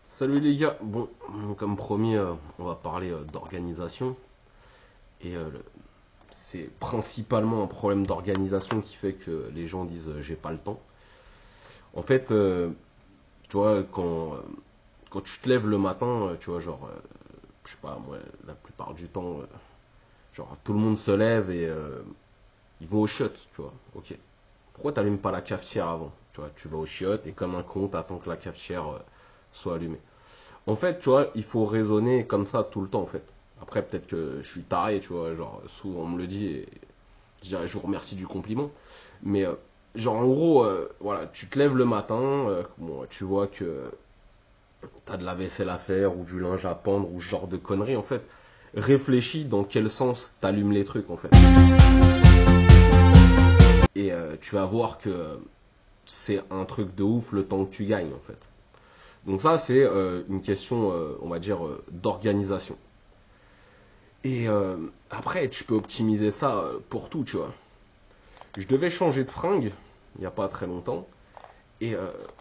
Salut les gars, bon, comme promis, on va parler d'organisation. Et c'est principalement un problème d'organisation qui fait que les gens disent j'ai pas le temps. En fait, tu vois, quand tu te lèves le matin, tu vois, genre, je sais pas, moi, la plupart du temps, genre, tout le monde se lève et ils vont au chiottes, tu vois, ok. Pourquoi t'allumes pas la cafetière avant? Tu vois, tu vas au chiottes et comme un con, t'attends que la cafetière soit allumée. En fait, tu vois, il faut raisonner comme ça tout le temps, en fait. Après, peut-être que je suis taré, tu vois, genre, souvent on me le dit et je dirais, je vous remercie du compliment. Mais, genre, en gros, voilà, tu te lèves le matin, bon, tu vois que t'as de la vaisselle à faire ou du linge à pendre ou ce genre de conneries, en fait. Réfléchis dans quel sens t'allumes les trucs, en fait. Et tu vas voir que c'est un truc de ouf le temps que tu gagnes, en fait. Donc ça, c'est une question, on va dire, d'organisation. Et après, tu peux optimiser ça pour tout, tu vois. Je devais changer de fringue il n'y a pas très longtemps. Et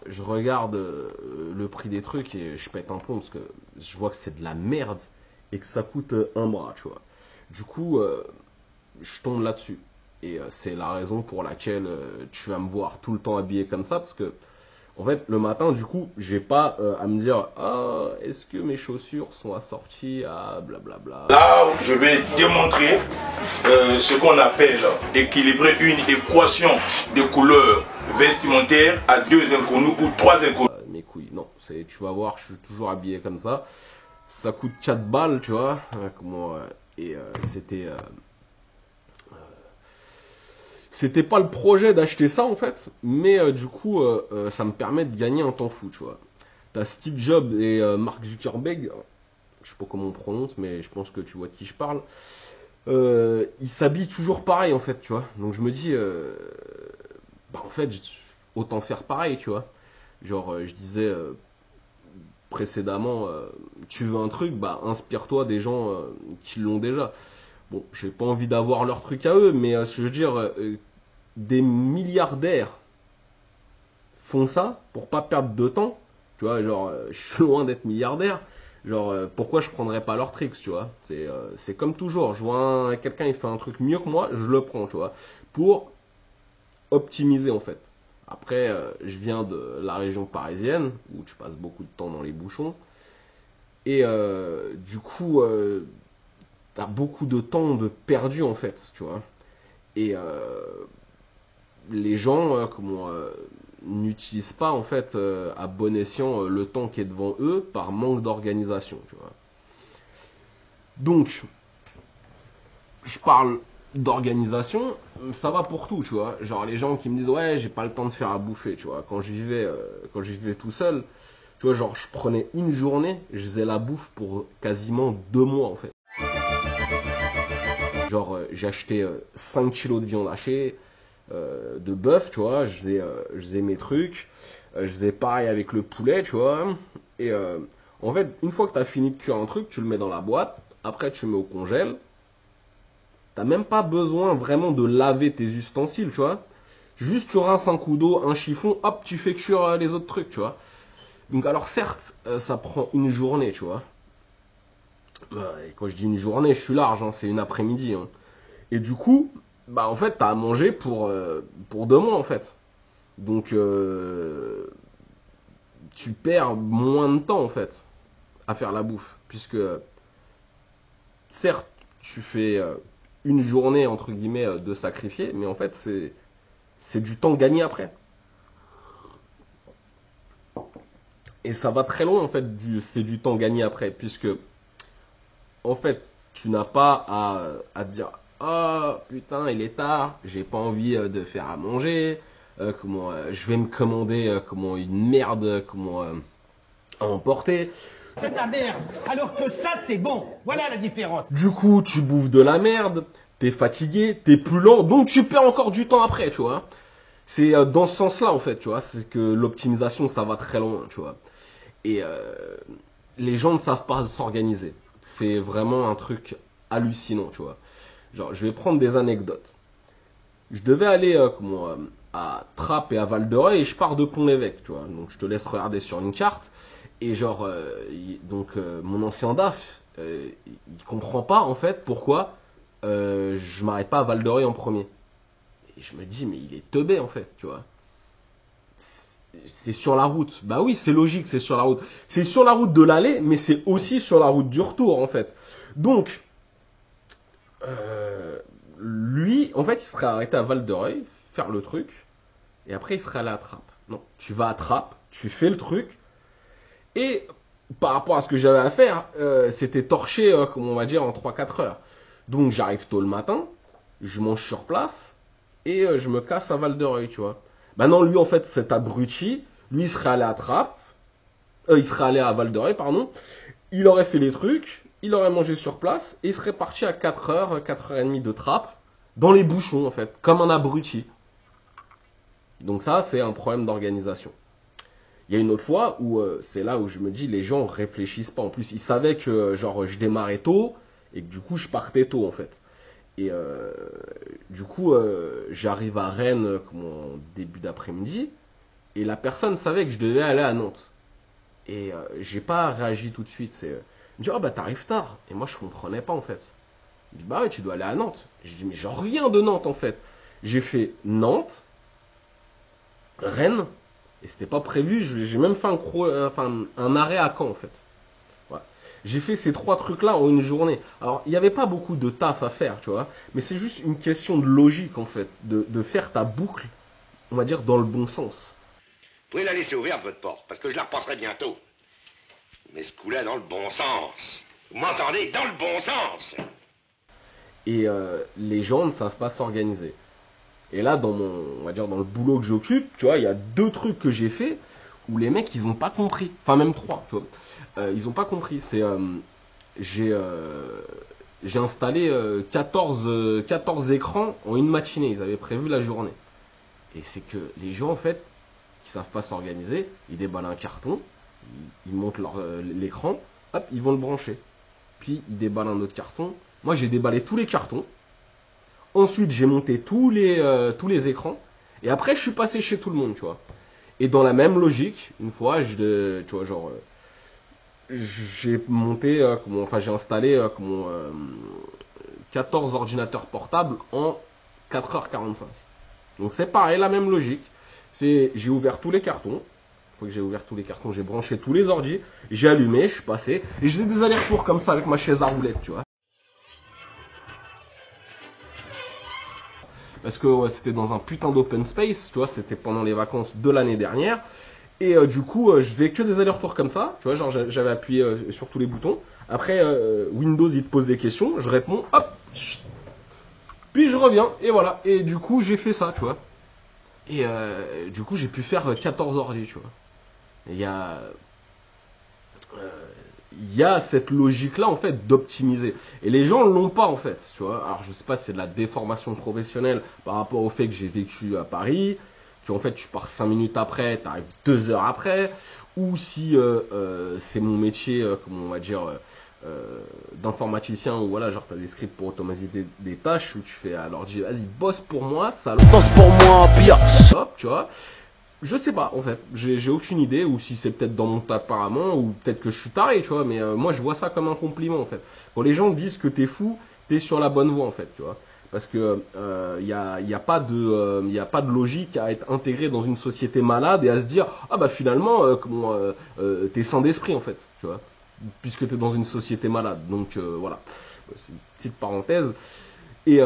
je regarde le prix des trucs et je pète un plomb parce que je vois que c'est de la merde et que ça coûte un bras, tu vois. Du coup, je tombe là-dessus. Et c'est la raison pour laquelle tu vas me voir tout le temps habillé comme ça parce que en fait, le matin, du coup, j'ai pas à me dire ah, est-ce que mes chaussures sont assorties à blablabla. Là, je vais démontrer ce qu'on appelle équilibrer une équation de couleurs vestimentaires à deux inconnus ou trois inconnus. Mes couilles, non, tu vas voir, je suis toujours habillé comme ça. Ça coûte 4 balles, tu vois. Et c'était pas le projet d'acheter ça en fait, mais du coup, ça me permet de gagner un temps fou, tu vois. T'as Steve Jobs et Mark Zuckerberg, je sais pas comment on prononce, mais je pense que tu vois de qui je parle. Ils s'habillent toujours pareil en fait, tu vois. Donc je me dis, bah en fait, autant faire pareil, tu vois. Genre, je disais précédemment, tu veux un truc, bah inspire-toi des gens qui l'ont déjà. Bon, j'ai pas envie d'avoir leur truc à eux, mais je veux dire, des milliardaires font ça pour pas perdre de temps. Tu vois, genre, je suis loin d'être milliardaire. Genre, pourquoi je prendrais pas leur tricks, tu vois? C'est comme toujours. Je vois quelqu'un, il fait un truc mieux que moi, je le prends, tu vois. Pour optimiser, en fait. Après, je viens de la région parisienne, où tu passes beaucoup de temps dans les bouchons. Et du coup, t'as beaucoup de temps de perdu, en fait, tu vois. Et les gens n'utilisent pas en fait à bon escient le temps qui est devant eux par manque d'organisation, tu vois. Donc, je parle d'organisation, ça va pour tout, tu vois. Genre les gens qui me disent ouais, j'ai pas le temps de faire à bouffer, tu vois. Quand je vivais tout seul, tu vois, genre je prenais une journée, je faisais la bouffe pour quasiment 2 mois en fait. Genre j'ai acheté 5 kilos de viande hachée, de bœuf, tu vois, je faisais mes trucs, je faisais pareil avec le poulet, tu vois, et en fait, une fois que tu as fini de cuire un truc, tu le mets dans la boîte, après tu le mets au congèle, t'as même pas besoin vraiment de laver tes ustensiles, tu vois, juste tu rinces un coup d'eau, un chiffon, hop, tu fais cuire les autres trucs, tu vois. Donc alors certes, ça prend une journée, tu vois, et quand je dis une journée, je suis large, hein, c'est une après-midi, hein. Et du coup, bah en fait, t'as à manger pour 2 mois en fait. Donc tu perds moins de temps en fait à faire la bouffe. Puisque certes, tu fais une journée, entre guillemets, de sacrifier, mais en fait, c'est du temps gagné après. Et ça va très loin, en fait, c'est du temps gagné après, puisque, en fait, tu n'as pas à te dire, oh putain, il est tard, j'ai pas envie de faire à manger, je vais me commander une merde, à emporter. C'est de la merde, alors que ça c'est bon, voilà la différence. Du coup, tu bouffes de la merde, t'es fatigué, t'es plus lent, donc tu perds encore du temps après, tu vois. C'est dans ce sens-là, en fait, tu vois, c'est que l'optimisation, ça va très loin, tu vois. Et les gens ne savent pas s'organiser. C'est vraiment un truc hallucinant, tu vois. Genre, je vais prendre des anecdotes. Je devais aller à Trappes et à Val-de-Reuil et je pars de Pont-l'Évêque, tu vois. Donc, je te laisse regarder sur une carte. Et genre, mon ancien DAF, il comprend pas, en fait, pourquoi je m'arrête pas à Val-de-Reuil en premier. Et je me dis, mais il est teubé, en fait, tu vois. C'est sur la route. Bah oui, c'est logique, c'est sur la route. C'est sur la route de l'aller, mais c'est aussi sur la route du retour, en fait. Donc, lui, en fait, il serait arrêté à Val-de-Reuil, faire le truc, et après, il serait allé à Trappes. Non, tu vas à Trappes, tu fais le truc, et par rapport à ce que j'avais à faire, c'était torché, comme on va dire, en 3-4 heures. Donc, j'arrive tôt le matin, je mange sur place, et je me casse à Val-de-Reuil, tu vois. Maintenant, lui, en fait, cet abruti, lui, il serait allé à Trappes, il serait allé à Val-de-Reuil, pardon, il aurait fait les trucs, il aurait mangé sur place, et il serait parti à 4h, 4h30 de Trappes, dans les bouchons, en fait, comme un abruti. Donc ça, c'est un problème d'organisation. Il y a une autre fois où c'est là où je me dis, les gens réfléchissent pas. En plus, ils savaient que, genre, je démarrais tôt, et que du coup, je partais tôt, en fait. Et du coup, j'arrive à Rennes en début d'après-midi, et la personne savait que je devais aller à Nantes. Et j'ai pas réagi tout de suite. Il me dit, oh bah t'arrives tard. Et moi je comprenais pas en fait. Il me dit, bah ouais, tu dois aller à Nantes. Je dis, mais j'en reviens de Nantes en fait. J'ai fait Nantes, Rennes, et c'était pas prévu. J'ai même fait un arrêt à Caen en fait. Ouais. J'ai fait ces 3 trucs-là en une journée. Alors, il n'y avait pas beaucoup de taf à faire, tu vois. Mais c'est juste une question de logique, en fait. De faire ta boucle, on va dire, dans le bon sens. Vous pouvez la laisser ouverte, votre porte, parce que je la repasserai bientôt. Mais ce coup-là, dans le bon sens. Vous m'entendez? Dans le bon sens. Et les gens ne savent pas s'organiser. Et là, on va dire, dans le boulot que j'occupe, tu vois, il y a 2 trucs que j'ai fait où les mecs, ils n'ont pas compris. Enfin, même 3, tu vois. Ils n'ont pas compris. C'est, j'ai installé 14 écrans en une matinée. Ils avaient prévu la journée. Et c'est que les gens, en fait, qui savent pas s'organiser, ils déballent un carton, ils montent l'écran, hop, ils vont le brancher. Puis ils déballent un autre carton. Moi, j'ai déballé tous les cartons. Ensuite, j'ai monté tous les écrans. Et après, je suis passé chez tout le monde, tu vois. Et dans la même logique, une fois, tu vois, genre, j'ai monté, j'ai installé 14 ordinateurs portables en 4h45. Donc c'est pareil, la même logique. J'ai ouvert tous les cartons. Une fois que j'ai ouvert tous les cartons, j'ai branché tous les ordis, j'ai allumé, je suis passé. Et je faisais des allers-retours comme ça avec ma chaise à roulettes, tu vois. Parce que ouais, c'était dans un putain d'open space, tu vois, c'était pendant les vacances de l'année dernière. Et du coup, je faisais que des allers-retours comme ça, tu vois, genre j'avais appuyé sur tous les boutons. Après, Windows, il te pose des questions, je réponds, hop, puis je reviens, et voilà. Et du coup, j'ai fait ça, tu vois. Et du coup, j'ai pu faire 14 ordi, tu vois. Il y a cette logique-là, en fait, d'optimiser. Et les gens l'ont pas, en fait, tu vois. Alors, je sais pas si c'est de la déformation professionnelle par rapport au fait que j'ai vécu à Paris, que en fait, tu pars 5 minutes après, tu arrives 2 heures après, ou si c'est mon métier, comment on va dire, d'informaticien, où voilà, genre, tu as des scripts pour automatiser des tâches, où tu fais à l'ordi, vas-y, bosse pour moi, ça Bosse pour moi, pire. Hop, tu vois. Je sais pas, en fait. J'ai aucune idée, ou si c'est peut-être dans mon tas apparemment, ou peut-être que je suis taré, tu vois, mais moi je vois ça comme un compliment, en fait. Quand les gens disent que t'es fou, t'es sur la bonne voie, en fait, tu vois. Parce que y a pas de logique à être intégré dans une société malade et à se dire, ah bah finalement, t'es sain d'esprit, en fait, tu vois. Puisque t'es dans une société malade. Donc voilà, c'est une petite parenthèse. Et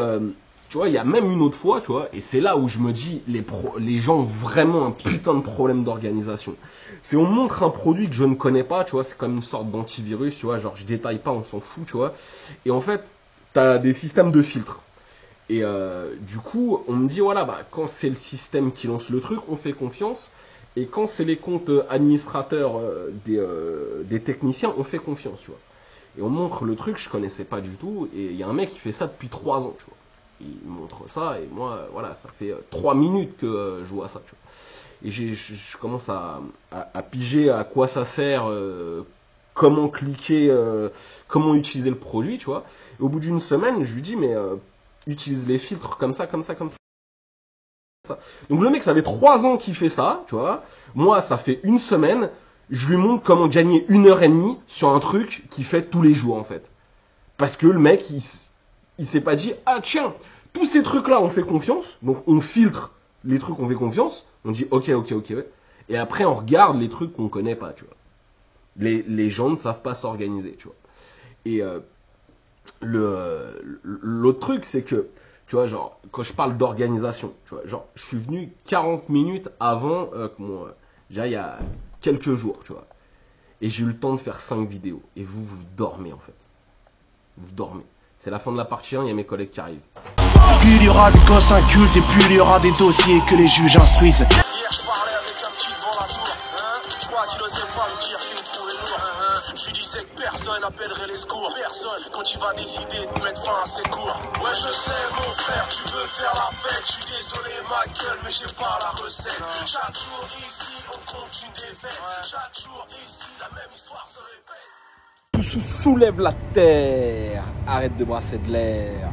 tu vois, il y a même une autre fois, tu vois, et c'est là où je me dis, les gens ont vraiment un putain de problème d'organisation. C'est on montre un produit que je ne connais pas, tu vois, c'est comme une sorte d'antivirus, tu vois, genre je détaille pas, on s'en fout, tu vois. Et en fait, t'as des systèmes de filtres. Et du coup, on me dit, voilà, bah, quand c'est le système qui lance le truc, on fait confiance. Et quand c'est les comptes administrateurs des techniciens, on fait confiance, tu vois. Et on montre le truc, je connaissais pas du tout. Et il y a un mec qui fait ça depuis 3 ans, tu vois. Il montre ça, et moi, voilà, ça fait 3 minutes que je vois ça, tu vois. Et je commence à piger à quoi ça sert, comment cliquer, comment utiliser le produit, tu vois. Et au bout d'une semaine, je lui dis, mais utilise les filtres comme ça, comme ça, comme ça. Donc le mec, ça fait 3 ans qu'il fait ça, tu vois. Moi, ça fait une semaine, je lui montre comment gagner 1 heure et demie sur un truc qu'il fait tous les jours, en fait. Parce que le mec, il s'est pas dit, ah tiens, tous ces trucs-là, on fait confiance, donc on filtre les trucs, on fait confiance, on dit, ok, ok, ok, ouais. Et après, on regarde les trucs qu'on connaît pas, tu vois. Les gens ne savent pas s'organiser, tu vois. Et l'autre truc, c'est que, tu vois, genre, quand je parle d'organisation, tu vois, genre, je suis venu 40 minutes avant que déjà, il y a quelques jours, tu vois. Et j'ai eu le temps de faire 5 vidéos. Et vous dormez, en fait. Vous dormez. C'est la fin de la partie 1, il y a mes collègues qui arrivent. Plus il y aura des gosses incultes et plus il y aura des dossiers que les juges instruisent. Hier je parlais avec un petit devant la tour, je crois qu'il osait pas me dire qu'il me trouvait lourd, je lui disais que personne n'appellerait les secours, personne, quand il va décider de mettre fin à ses cours. Ouais je sais mon frère, tu veux faire la fête, je suis désolé ma gueule mais j'ai pas la recette. Chaque jour ici on compte une défaite, chaque jour ici la même histoire se répète. Soulève la terre, arrête de brasser de l'air.